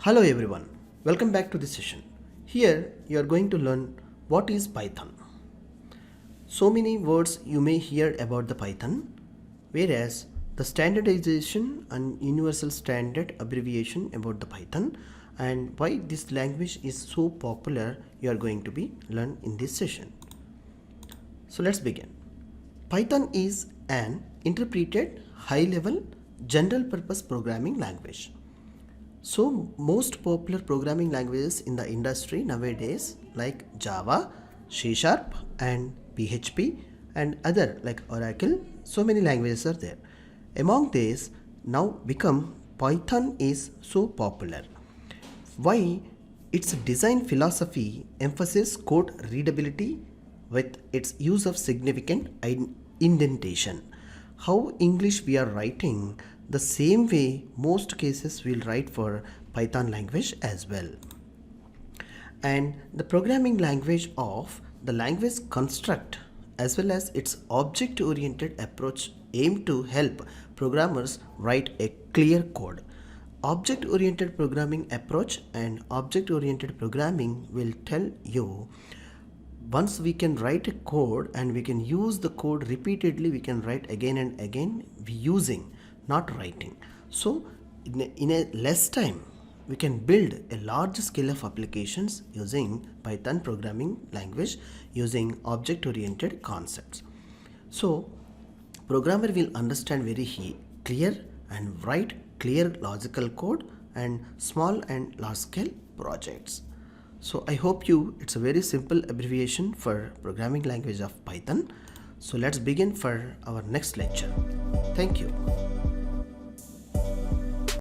Hello everyone, welcome back to this session. Here you are going to learn what is Python. So many words you may hear about the Python, whereas the standardization and universal standard abbreviation about the Python and why this language is so popular you are going to be learn in this session. So let's begin. Python is an interpreted high-level general purpose programming language. So most popular programming languages in the industry nowadays like Java, C# and PHP and other like Oracle, so many languages are there. Among these now become Python is so popular. Why? Its design philosophy emphasizes code readability with its use of significant indentation. How English we are writing, the same way most cases we'll write for Python language as well. And the programming language of the language construct as well as its object-oriented approach aim to help programmers write a clear code. Object-oriented programming approach and object-oriented programming will tell you once we can write a code and we can use the code repeatedly, we can write again and again using, not writing. So in a less time we can build a large scale of applications using Python programming language using object-oriented concepts. So programmer will understand very clear and write clear logical code and small and large scale projects. So I hope it's a very simple abbreviation for programming language of Python. So let's begin for our next lecture. Thank you.